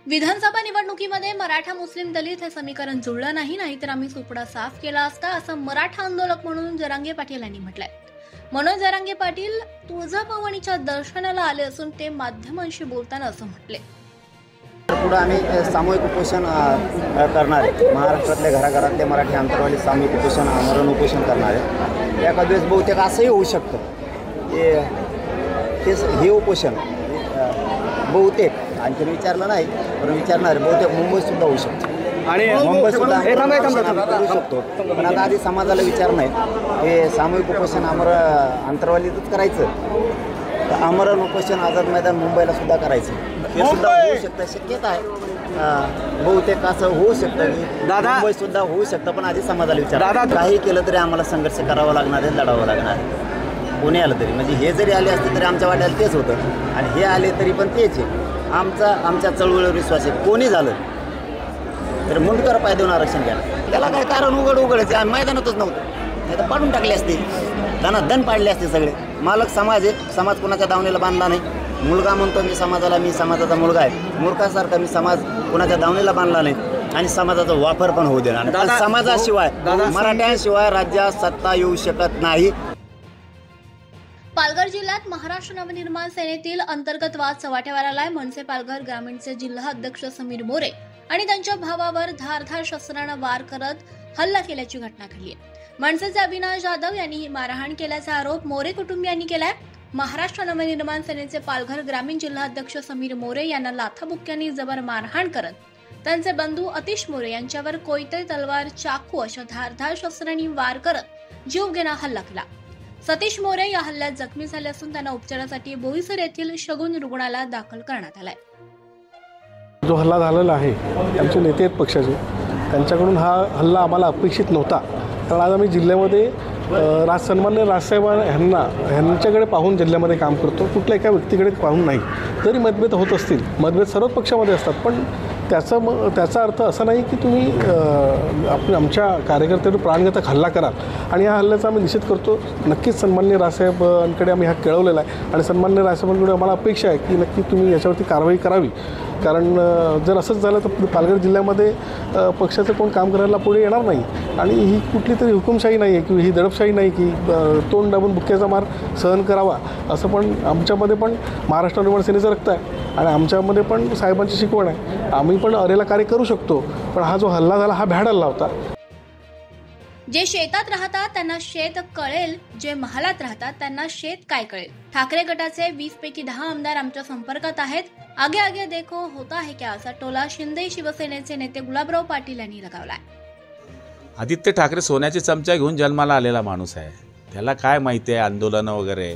विधानसभा निवडणुकीमध्ये मराठा मुस्लिम दलित हे समीकरण जुळलं नाहीतर आम्ही सुपडा साफ केला असता, असं मराठा आंदोलक म्हणून जरांगे पाटील यांनी म्हटलंय। मनोज जरांगे पाटील तुळजाभवानीच्या दर्शनाला आले असून ते माध्यमांशी बोलताना असं म्हटले। पुढे आम्ही सामूहिक उपोषण करणार आहे। महाराष्ट्रातल्या घराघरातले मराठी आंतरवाली सामूहिक उपोषण आमरण उपोषण करणार आहे। एका दिवस बहुतेक असंही होऊ शकतं की हे उपोषण बहुतेक आणखी विचारलं नाही पण विचारणार बहुतेक मुंबईत सुद्धा होऊ शकतं आणि मुंबईत सुद्धा करू शकतो। पण आता आधी समाजाला विचार नाही हे सामूहिक उपोषण आंतरवालीतच करायचं, आमरण उपोषण आझाद मैदान मुंबईला सुद्धा करायचं, हे सुद्धा होऊ शकतं, शक्यता आहे। बहुतेक असं होऊ शकतं की मुंबईत सुद्धा होऊ शकतं, पण आधी समाजाला विचार। काही केलं तरी आम्हाला संघर्ष करावा लागणार आहे, लढावं लागणार आहे। कोणी आलं तरी म्हणजे हे जरी आले असते तरी आमच्या वाट्याला तेच होतं आणि हे आले तरी पण तेच आहे। आमच्या चळवळीवर विश्वास आहे। कोणी झालं तर मुंडकर पाय देऊन आरक्षण घ्या, त्याला काय कारण उघडच आहे। मैदानातच नव्हतं, नाही तर पाडून टाकले असते, त्यांना दण पाडले असते सगळे। मालक समाज आहे, समाज कोणाच्या दावणीला बांधला नाही। मुलगा म्हणतो मी समाजाला, मी समाजाचा मुलगा आहे, मूर्खासारखा मी समाज कोणाच्या दावणीला बांधला नाही आणि समाजाचा वापर पण होऊ देणार नाही। समाजाशिवाय मराठ्यांशिवाय राज्यात सत्ता येऊ शकत नाही। पालघर जिल्ह्यात महाराष्ट्र नवनिर्माण सेनेतील अंतर्गत वाद चव्हाट्यावर आलाय। मनसे पालघर ग्रामीणचे जिल्हा अध्यक्ष समीर मोरे आणि त्यांच्या भावावर धारधार शस्त्रानं वार करत हल्ला केल्याची घटना घडली आहे। मनसेचे अविनाश जाधव यांनी ही मारहाण केल्याचा आरोप मोरे कुटुंबियांनी केलाय। महाराष्ट्र नवनिर्माण सेनेचे पालघर ग्रामीण जिल्हा अध्यक्ष समीर मोरे यांना लाथाबुक्क्यांनी जबर मारहाण करत त्यांचे बंधू अतिश मोरे यांच्यावर कोयते, तलवार, चाकू अशा धारधार शस्त्रांनी वार करत जीवघेणा हल्ला केला। सतीश मोरे या हल्ल्यात जखमी झाले असून त्यांना उपचारासाठी बोईसर येथील शगुन रुग्णालयात दाखल करण्यात आलाय। जो हल्ला झालेला आहे आमचे नेते आहेत पक्षाचे, त्यांच्याकडून हा हल्ला आम्हाला अपेक्षित नव्हता। कारण आज आम्ही जिल्ह्यामध्ये सन्माननीय राजसाहेब ह्यांच्याकडे पाहून जिल्ह्यामध्ये काम करतो, कुठल्या एका व्यक्तीकडे पाहून नाही। जरी मतभेद होत असतील, मतभेद सर्वच पक्षामध्ये असतात, पण त्याचा अर्थ असा नाही की तुम्ही आमच्या कार्यकर्त्यावर प्राणघातक हल्ला कराल आणि या हल्ल्याचा आम्ही निषेध करतो। नक्कीच सन्माननीय राजसाहेबांकडे आम्ही हा कळवलेला आहे आणि सन्माननीय राजसाहेबांकडे आम्हाला अपेक्षा आहे की नक्की तुम्ही याच्यावरती कारवाई करावी। कारण जर असंच झालं तर पालघर जिल्ह्यामध्ये पक्षाचं कोण काम करायला पुढे येणार नाही आणि ही कुठली तरी हुकुमशाही नाही आहे किंवा ही दडपशाही नाही की तोंड दाबून बुक्क्याचा मार सहन करावा। असं पण आमच्यामध्ये पण महाराष्ट्र निर्माण सेनेचं रक्त आहे आणि आमच्यामध्ये पण साहेबांची शिकवण आहे। आम्ही पण अरेला कार्य करू शकतो, पण हा जो हल्ला झाला हा भ्याड हल्ला होता। जे शेतात राहतात त्यांना शेत कळेल, जे महालात राहतात त्यांना शेत काय कळेल। ठाकरे गटाचे 20 पैकी 10 आमदार आमच्या संपर्कात आहेत। आगे आगे देखो होता है क्या असा टोला शिंदे शिवसेनेचे नेते गुलाबराव पाटील यांनी लगावलाय। आदित्य ठाकरे सोन्याचे चमचा घेऊन जन्माला आलेला माणूस आहे, त्याला काय माहिती आहे आंदोलनं वगैरे।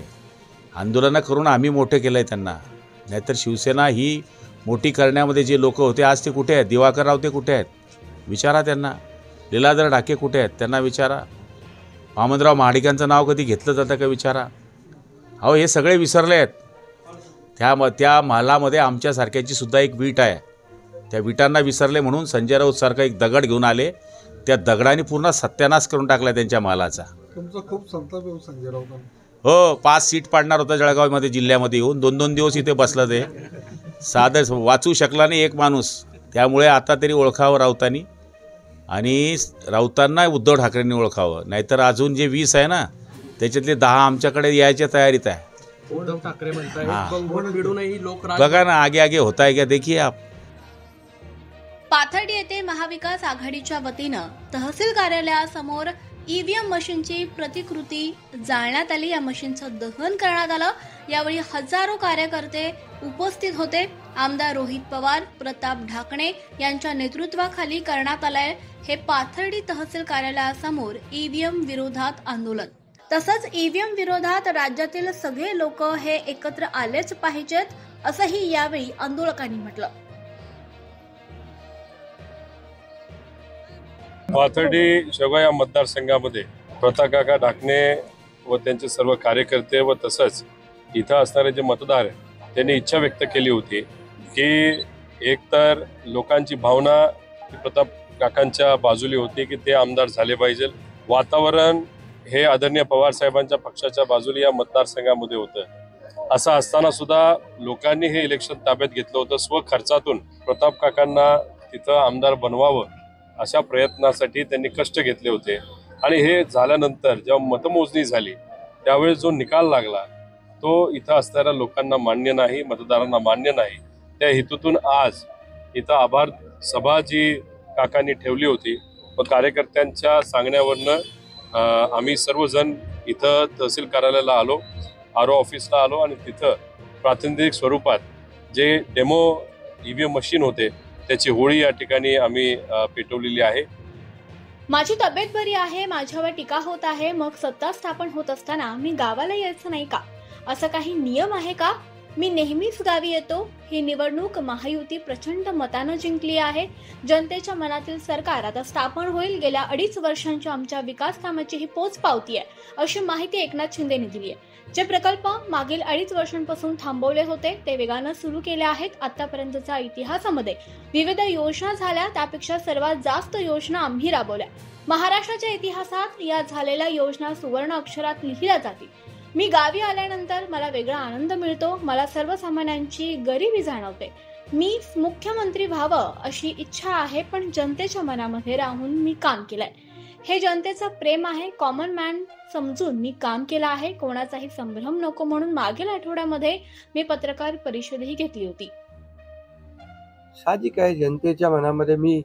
आंदोलनं करून आम्ही मोठे केलंय त्यांना, नाहीतर शिवसेना ही मोठी करण्यामध्ये जे लोक होते आज ते कुठे आहेत? दिवाकर राव ते कुठे आहेत? विचारा त्यांना। लीलाधर ढाके कुठे आहेत? त्यांना विचारा। वामनराव महाडिकांचं नाव कधी घेतलं जातं का? विचारा। अहो हे सगळे विसरले आहेत। त्या महालामध्ये आमच्यासारख्याची सुद्धा एक वीट आहे, त्या विटांना विसरले म्हणून संजय राऊतसारखा एक दगड घेऊन आले, त्या दगडाने पूर्ण सत्यानाश करून टाकला त्यांच्या महालाचा। तुमचा खूप संताप आहे संजय राऊत। हो, 5 सीट पाडणार होता जळगावमध्ये जिल्ह्यामध्ये येऊन, 2-2 दिवस इथे बसलं, ते साधं वाचू शकला नाही एक माणूस। त्यामुळे आता तरी ओळखावं राऊतांनी आणि राऊतांना उद्धव ठाकरेंनी ओळखावं, नाहीतर अजून जे 20 आहे ना त्याच्यातले 10 आमच्याकडे यायच्या तयारीत आहे। उद्धव ठाकरे म्हणतायत लोक बघा ना, आगे आगे होता है क्या देखिए आप। पाथर्डी येथे महाविकास आघाडीच्या वतीनं तहसील कार्यालयासमोर ईव्हीएम मशीनची प्रतिकृती जाळण्यात आली। या मशीनचं दहन करण्यात आलं। यावेळी हजारो कार्यकर्ते उपस्थित होते। आमदार रोहित पवार, प्रताप ढाकणे यांच्या नेतृत्वाखाली करण्यात आलंय हे पाथर्डी तहसील कार्यालयासमोर ईव्हीएम विरोधात आंदोलन। तसंच ईव्हीएम विरोधात राज्यातील सगळे लोक हे एकत्र आलेच पाहिजेत असंही यावेळी आंदोलकांनी म्हटलं। पाथर्डी शेवगाव या मतदारसंघामध्ये प्रतापकाका ढाकणे व त्यांचे सर्व कार्यकर्ते व तसंच इथं असणारे जे मतदार आहेत त्यांनी इच्छा व्यक्त केली होती की एकतर लोकांची भावना प्रताप काकांच्या बाजूली होती की ते आमदार झाले पाहिजे। वातावरण हे आदरणीय पवार साहेबांच्या पक्षाच्या बाजूला या मतदारसंघामध्ये होतं। असं असताना सुद्धा लोकांनी हे इलेक्शन ताब्यात घेतलं होतं, स्वखर्चातून प्रताप काकांना तिथं आमदार बनवावं अशा प्रयत्नासाठी त्यांनी कष्ट घेतले होते आणि हे झाल्यानंतर जेव्हा मतमोजणी झाली त्यावेळेस जो निकाल लागला तो इथं असणाऱ्या लोकांना मान्य नाही, मतदारांना मान्य नाही. त्या हेतूतून आज इथं आभार सभा जी काकांनी ठेवली होती व कार्यकर्त्यांच्या सांगण्यावरनं आम्ही सर्वजण इथं तहसील कार्यालयाला आलो, RO ऑफिसला आलो आणि तिथं प्रातिनिधिक स्वरूपात जे डेमो EVM मशीन होते त्याची होळी या ठिकाणी आम्ही पेटवलेली आहे. माझी तब्येत बरी आहे, माझ्यावर टीका होत आहे, मग सत्ता स्थापन होत असताना मी गावाला यायचं नाही का? असं काही नियम आहे का? मी नेहमीच गावी येतो. ही निवडणूक महायुती प्रचंड मतानं जिंकली आहे. जनतेच्या मनातील सरकार आता स्थापन होईल. गेल्या 2.5 वर्षांच्या आमच्या विकास कामाची ही पोचपावती आहे, अशी माहिती एकनाथ शिंदेने दिली आहे. जे प्रकल्प मागील 2.5 वर्षांपासून थांबवले होते ते वेगानं सुरू केले आहेत. आतापर्यंतच्या इतिहासामध्ये विविध योजना झाल्या, त्यापेक्षा सर्वात जास्त योजना आम्ही राबवल्या. महाराष्ट्राच्या इतिहासात या झालेल्या योजना सुवर्ण अक्षरात लिहिल्या जातील. मी गावी आल्यानंतर मला वेगळा आनंद मिळतो. मला सर्वसामान्यांची गरिबी जाणवते. मी मुख्यमंत्री व्हावं अशी इच्छा आहे, पण जनतेच्या मनामध्ये राहून मी काम केलंय. हे जनतेचं प्रेम आहे. कॉमन मॅन समजून मी काम केलं आहे. कोणाचाही संभ्रम नको म्हणून मागील आठवड्यामध्ये मी पत्रकार परिषदही घेतली होती. साहजिक आहे, जनतेच्या मनामध्ये मी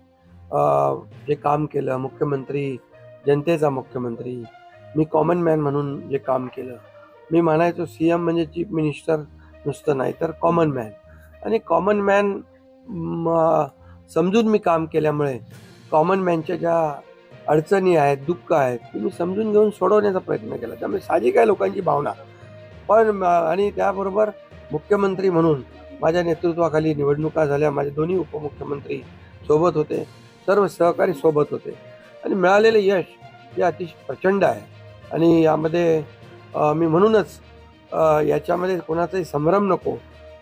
जे काम केलं, मुख्यमंत्री, जनतेचा मुख्यमंत्री, मी कॉमन मॅन म्हणून जे काम केलं, मी म्हणायचो CM म्हणजे चीफ मिनिस्टर नुसतं नाही तर कॉमन मॅन. आणि कॉमन मॅन समजून मी काम केल्यामुळे कॉमन मॅनच्या ज्या अडचणी आहेत, दुःख आहेत, ते मी समजून घेऊन सोडवण्याचा प्रयत्न केला. त्यामुळे साहजिक आहे लोकांची भावना. पण आणि त्याबरोबर मुख्यमंत्री म्हणून माझ्या नेतृत्वाखाली निवडणुका झाल्या. माझे दोन्ही उपमुख्यमंत्री सोबत होते, सर्व सहकारी सोबत होते आणि मिळालेले यश हे अतिशय प्रचंड आहे. आणि यामध्ये मी म्हणूनच याच्यामध्ये कोणाचाही संभ्रम नको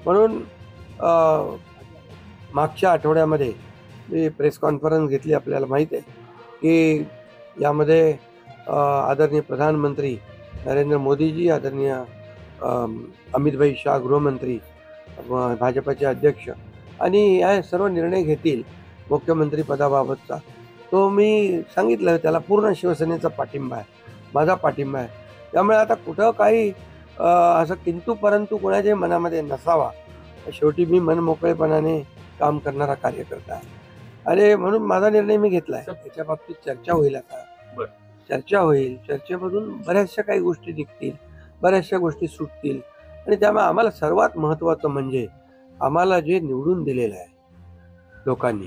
म्हणून मागच्या आठवड्यामध्ये मी प्रेस कॉन्फरन्स घेतली. आपल्याला माहीत आहे की यामध्ये आदरणीय प्रधानमंत्री नरेंद्र मोदीजी, आदरणीय अमितभाई शाह गृहमंत्री, भाजपचे अध्यक्ष आणि हे सर्व निर्णय घेतील मुख्यमंत्री पदाबाबतचा. तो मी सांगितलं, त्याला पूर्ण शिवसेनेचा पाठिंबा आहे, माझा पाठिंबा आहे. त्यामुळे आता कुठं काही असं किंतु परंतु कोणाच्या मनामध्ये नसावा. शेवटी मी मनमोकळेपणाने काम करणारा कार्यकर्ता आहे आणि म्हणून माझा निर्णय मी घेतला आहे. त्याच्या बाबतीत चर्चा होईल. आता चर्चा होईल, चर्चेमधून बऱ्याचशा काही गोष्टी निघतील, बऱ्याचशा गोष्टी सुटतील. आणि त्यामुळे आम्हाला सर्वात महत्त्वाचं म्हणजे आम्हाला जे निवडून दिलेलं आहे लोकांनी,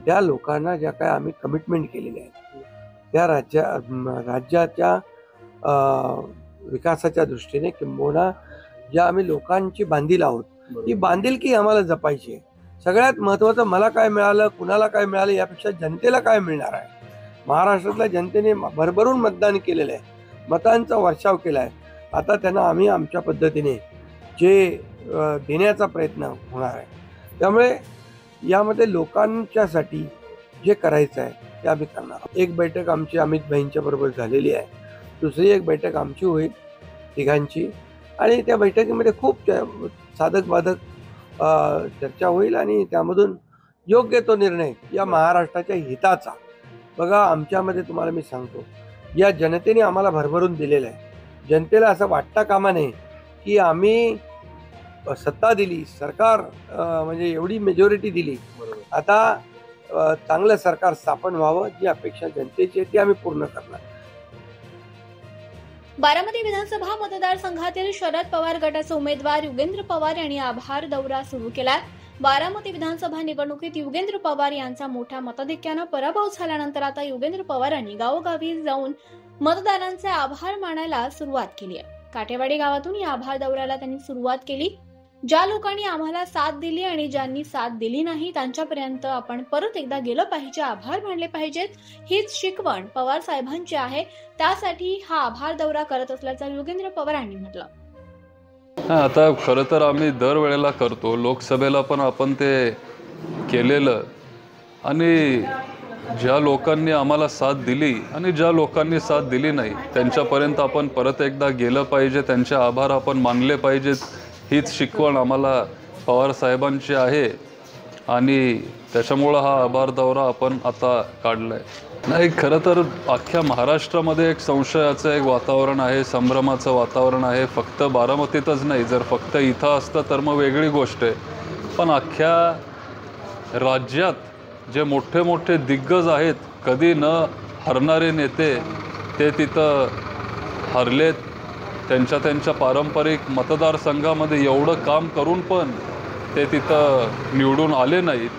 त्या लोकांना ज्या काय आम्ही कमिटमेंट केलेल्या आहेत त्या राज्याच्या विकासाच्या दृष्टीने किंबहुना ज्या आम्ही लोकांची बांधील आहोत ती बांधिलकी आम्हाला जपायची आहे. सगळ्यात महत्त्वाचं मला काय मिळालं, कुणाला काय मिळालं यापेक्षा जनतेला काय मिळणार आहे. महाराष्ट्रातल्या जनतेने भरभरून मतदान केलेलं आहे, मतांचा वर्षाव केला आहे. आता त्यांना आम्ही आमच्या पद्धतीने जे देण्याचा प्रयत्न होणार आहे. त्यामुळे यामध्ये लोकांच्यासाठी जे करायचं आहे ते आम्ही करणार. एक बैठक आमची अमित भाईंच्या बरोबर झालेली आहे, दुसरी एक बैठक आमची होईल तिघांची आणि त्या बैठकीमध्ये खूप साधक बाधक चर्चा होईल आणि त्यामधून योग्य तो निर्णय या महाराष्ट्राच्या हिताचा. बघा, आमच्यामध्ये तुम्हाला मी सांगतो, या जनतेने आम्हाला भरभरून दिलेलं आहे. जनतेला असं वाटता कामा नये की आम्ही सत्ता दिली, सरकार म्हणजे एवढी मेजॉरिटी दिली, आता चांगलं सरकार स्थापन व्हावं, जी अपेक्षा जनतेची आहे ती आम्ही पूर्ण करणार. बारामती विधानसभा मतदारसंघातील शरद पवार गटाचे उमेदवार युगेंद्र पवार यांनी आभार दौरा सुरू केलाय. बारामती विधानसभा निवडणुकीत युगेंद्र पवार यांचा मोठ्या मताधिक्यानं पराभव झाल्यानंतर आता युगेंद्र पवारांनी गावोगावी जाऊन मतदारांचे आभार मानायला सुरुवात केली आहे. काटेवाडी गावातून या आभार दौऱ्याला त्यांनी सुरुवात केली. ज्या लोकांनी आम्हाला साथ दिली आणि ज्यांनी साथ दिली नाही त्यांच्यापर्यंत आपण परत एकदा गेलं पाहिजे, आभार मानले पाहिजेत, हीच शिकवण पवार साहेबांची आहे. त्यासाठी हा आभार दौरा करत असल्याचं युगेंद्र पवारांनी म्हटलं. आता खरं तर आम्ही दरवेळेला करतो, लोकसभेला पण आपण ते केलेलं. आणि ज्या लोकांनी आम्हाला साथ दिली आणि ज्या लोकांनी साथ दिली नाही त्यांच्यापर्यंत आपण परत एकदा गेलं पाहिजे, त्यांचे आभार आपण मानले पाहिजेत, हीच शिकवण आम्हाला पवार साहेबांची आहे. आणि त्याच्यामुळं हा आभार दौरा आपण आता काढला आहे. नाही, खरं तर अख्ख्या महाराष्ट्रामध्ये एक संशयाचं एक वातावरण आहे, संभ्रमाचं वातावरण आहे. फक्त बारामतीतच नाही, जर फक्त इथं असतं तर मग वेगळी गोष्ट आहे. पण अख्ख्या राज्यात जे मोठे मोठे दिग्गज आहेत, कधी न हरणारे नेते, ते तिथं हरलेत. त्यांच्या पारंपरिक मतदारसंघामध्ये एवढं काम करून पण ते तिथं निवडून आले नाहीत.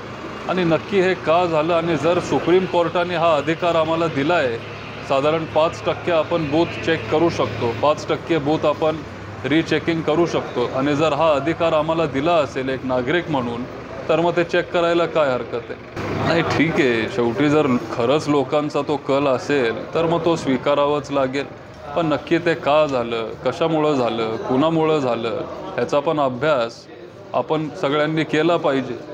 आणि नक्की हे का झालं? आणि जर सुप्रीम कोर्टाने हा अधिकार आम्हाला दिला आहे, साधारण 5% आपण बूथ चेक करू शकतो, 5% बूथ आपण रीचेकिंग करू शकतो, आणि जर हा अधिकार आम्हाला दिला असेल एक नागरिक म्हणून, तर मग ते चेक करायला काय हरकत आहे? नाही, ठीक आहे, शेवटी जर खरंच लोकांचा तो कल असेल तर मग तो स्वीकारावाच लागेल. पण नक्की ते का झालं, कशामुळं झालं, कुणामुळं झालं, ह्याचा पण अभ्यास आपण सगळ्यांनी केला पाहिजे.